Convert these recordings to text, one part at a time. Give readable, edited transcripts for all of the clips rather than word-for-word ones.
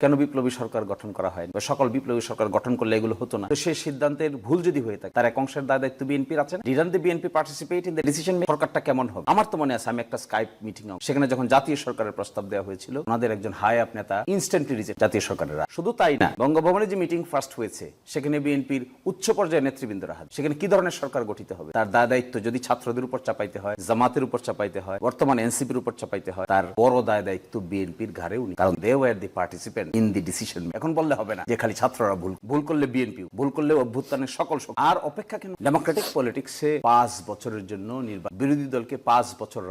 কেন বিপ্লবী সরকার গঠন করা হয় বা সকল বিপ্লবী সরকার গঠন করলে এগুলো হতো না? তো সেই সিদ্ধান্তের ভুল যদি হয়ে থাকে, তার এক অংশের দায় দায়িত্ব বিএনপির আছে না? Didn't the BNP participate in the decision making? সরকারটা কেমন হবে? আমার তো মনে আছে আমি একটা স্কাইপ মিটিং সেখানে যখন জাতীয় সরকারের প্রস্তাব দেওয়া হয়েছিল, ওনাদের একজন হাই আপ নেতা ইনস্ট্যান্টলি রিজেক্ট জাতীয় সরকারের। শুধু তাই না, বঙ্গভবনে যে মিটিং ফার্স্ট হয়েছে সেখানে বিএনপির উচ্চ পর্যায়ের নেতৃবৃন্দরা হাত। সেখানে কি ধরনের সরকার গঠিত হবে তার দায় দায়িত্ব যদি ছাত্রদের উপর চাপাইতে হয়, জামাতের উপর চাপাইতে হয়, বর্তমান এনসিপির উপর চাপাইতে হয়, তার বড় দায় দায়িত্ব বিএনপির ঘাড়ে উনি, কারণ they were the participant in the decision. এখন বললে হবে না যে খালি ছাত্ররা ভুল করলে বিএনপি ভুল করলে অভ্যুত্থানের সকল আর অপেক্ষা কেন? ডেমোক্রেটিক পলিটিক্সে 5 বছরের জন্য বিরোধী দলকে 5 বছর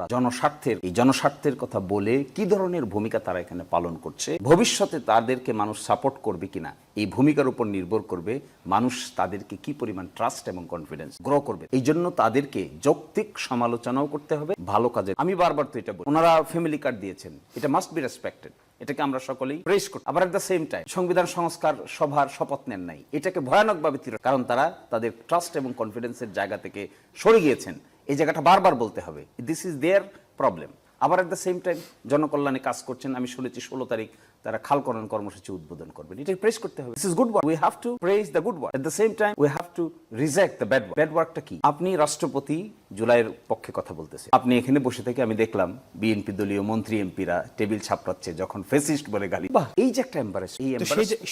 জনস্বার্থের কথা বলে কি ধরনের ভূমিকা তারা এখানে পালন করছে, ভবিষ্যতে তাদেরকে মানুষ সাপোর্ট করবে কিনা, এই ভূমিকার উপর নির্ভর করবে মানুষ তাদেরকে কি পরিমাণ ট্রাস্ট এবং কনফিডেন্স গ্রো করবে। এই জন্য তাদেরকে যৌক্তিক সমালোচনাও করতে হবে ভালো কাজে। আমি বারবার তো এটা বলি, ওনারা ফ্যামিলি কার্ড দিয়েছেন, এটা মাস্ট বি রেসপেক্টেড, এটাকে আমরা সকলেই প্রেস করি। আবার এট দ্য সেম টাইম সংবিধান সংস্কার সভার শপথ নেন নাই, এটাকে ভয়ানকভাবে কারণ তারা তাদের ট্রাস্ট এবং কনফিডেন্সের জায়গা থেকে সরে গিয়েছেন। এই জায়গাটা বারবার বলতে হবে, দিস ইজ দেয়ার প্রবলেম। আবার এট দ্য সেম টাইম জনকল্যাণে কাজ করছেন। আমি শুনেছি 16 তারিখ তারা খাল খনন কর্মসূচি উদ্বোধন করবেন, এটা প্রেস করতে হবে। This is good work, we have to praise the good work, at the same time we have to reject the bad work. Bad ওয়ার্কটা কি? আপনি রাষ্ট্রপতি জুলাইয়ের পক্ষে কথা বলতেছেন, আপনি এখানে বসে থেকে আমি দেখলাম বিএনপি দলীয় মন্ত্রী এমপিরা টেবিল ছাপড়াচ্ছে যখন ফেসিস্ট বলে গালি। বাহ, এই যে একটা এম্বারেস,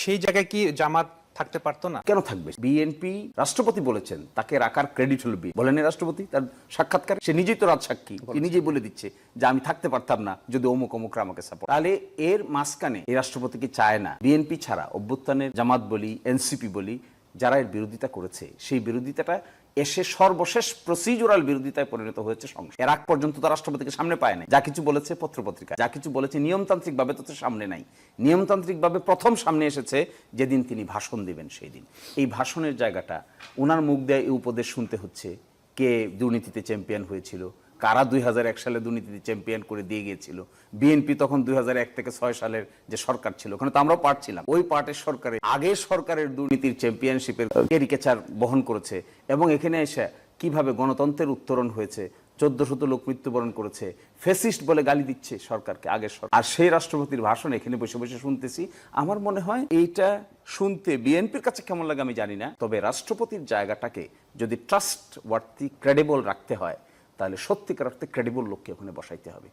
সেই জায়গায় কি জামাত থাকতে পারতো না? কেন থাকবে? বিএনপি রাষ্ট্রপতি বলেছেন তাকে রাখার ক্রেডিট হলো বলেন রাষ্ট্রপতি তার সাক্ষাৎকার, সে নিজেই তো রাজসাক্ষী, সে নিজেই বলে দিচ্ছে যে আমি থাকতে পারতাম না যদি অমুক অমুকরা আমাকে সাপোর্ট। তাহলে এর মাঝখানে এই রাষ্ট্রপতি কি চায় না বিএনপি ছাড়া অভ্যুত্থানের জামাত বলি, এনসিপি বলি, যারা এর বিরোধিতা করেছে সেই বিরোধিতাটা এসে সর্বশেষ প্রসিজুরাল বিরোধিতায় পরিণত হয়েছে সংসদ। এর আগ পর্যন্ত তো রাষ্ট্রপতিকে সামনে পায় নাই। যা কিছু বলেছে পত্রপত্রিকা, যা কিছু বলেছে নিয়মতান্ত্রিক ভাবে তো সামনে নাই। নিয়মতান্ত্রিক ভাবে প্রথম সামনে এসেছে যেদিন তিনি ভাষণ দিবেন সেই দিন। এই ভাষণের জায়গাটা ওনার মুখ দিয়ে এই উপদেশ শুনতে হচ্ছে, কে দুর্নীতিতে চ্যাম্পিয়ন হয়েছিল, কারা 2001 সালে দুর্নীতিতে চ্যাম্পিয়ন করে দিয়ে গিয়েছিল। বিএনপি তখন 2001 থেকে 6 সালের যে সরকার ছিল, ওখানে তো আমরাও পার্ট ছিলাম। ওই পার্টের সরকারে আগের সরকারের দুর্নীতির চ্যাম্পিয়নশিপের ক্যারিকেচার বহন করেছে এবং এখানে এসে কিভাবে গণতন্ত্রের উত্তরণ হয়েছে, 1400 লোক মৃত্যুবরণ করেছে, ফ্যাসিস্ট বলে গালি দিচ্ছে সরকারকে আগের সরকার। আর সেই রাষ্ট্রপতির ভাষণ এখানে বসে বসে শুনতেছি। আমার মনে হয় এইটা শুনতে বিএনপির কাছে কেমন লাগে আমি জানি না, তবে রাষ্ট্রপতির জায়গাটাকে যদি ট্রাস্ট ওয়ার্থি ক্রেডিবল রাখতে হয় তাহলে সত্যিকার অর্থে ক্রেডিবল লোককে ওখানে বসাইতে হবে।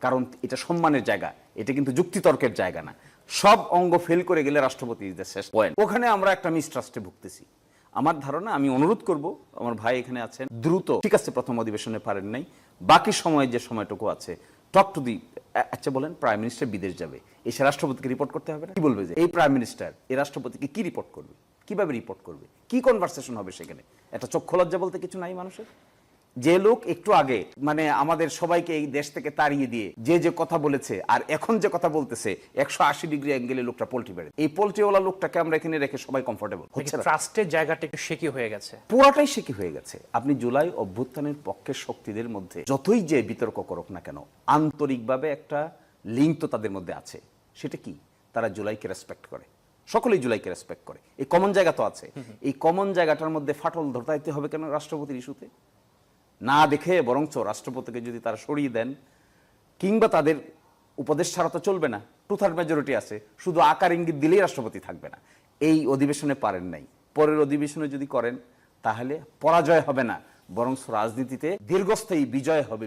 কারণ এটা সম্মানের জায়গা, এটা কিন্তু যুক্তিতর্কের জায়গা না। সব অঙ্গ ফেল করে গেলে রাষ্ট্রপতি ইজ দ্য শেষ পয়েন্ট। ওখানে আমরা একটা মিসট্রাস্টে ভুগতেছি। আমার ধারণা, আমি অনুরোধ করব, আমার ভাই এখানে আছেন, দ্রুত, ঠিক আছে প্রথম অধিবেশনে পারেন নাই, বাকি সময় যে সময়টুকু আছে টক টু দি, আচ্ছা বলেন প্রাইম মিনিস্টার বিদেশ যাবে, এসে রাষ্ট্রপতিকে রিপোর্ট করতে হবে না? কি বলবে যে এই প্রাইম মিনিস্টার এই রাষ্ট্রপতিকে কি রিপোর্ট করবে, কিভাবে রিপোর্ট করবে, কি কনভারসেশন হবে সেখানে? একটা চক্ষু লজ্জা বলতে কিছু নাই মানুষের? যে লোক একটু আগে মানে আমাদের সবাইকে এই দেশ থেকে তাড়িয়ে দিয়ে যে কথা বলেছে আর এখন যে কথা বলতেছে 180 ডিগ্রি অ্যাঙ্গেলে লোকটা পোল্ট্রি বেড়ে, এই পোল্ট্রিওয়ালা লোকটাকে আমরা এখানে রেখে সবাই কমফোর্টেবল হচ্ছে না। ট্রাস্টের জায়গাটা একটু শেকি হয়ে গেছে, পুরাটাই শেকি হয়ে গেছে। আপনি জুলাই অভ্যুত্থানের পক্ষের শক্তিদের মধ্যে যতই যে বিতর্ক করুক না কেন, আন্তরিকভাবে একটা লিঙ্ক তো তাদের মধ্যে আছে। সেটা কি? তারা জুলাইকে রেসপেক্ট করে, সকলেই জুলাইকে রেসপেক্ট করে। এই কমন জায়গা তো আছে। এই কমন জায়গাটার মধ্যে ফাটল ধরতে হবে কেন রাষ্ট্রপতির ইস্যুতে? না দেখে বরঞ্চ রাষ্ট্রপতিকে যদি তারা সরিয়ে দেন, কিংবা তাদের উপদেশ ছাড়া তো চলবে না, 2/3 মেজরিটি আছে, শুধু আকার ইঙ্গিত দিলেই রাষ্ট্রপতি থাকবে না। এই অধিবেশনে পারেন নাই, পরের অধিবেশনে যদি করেন তাহলে পরাজয় হবে না, বরঞ্চ রাজনীতিতে দীর্ঘস্থায়ী বিজয় হবে।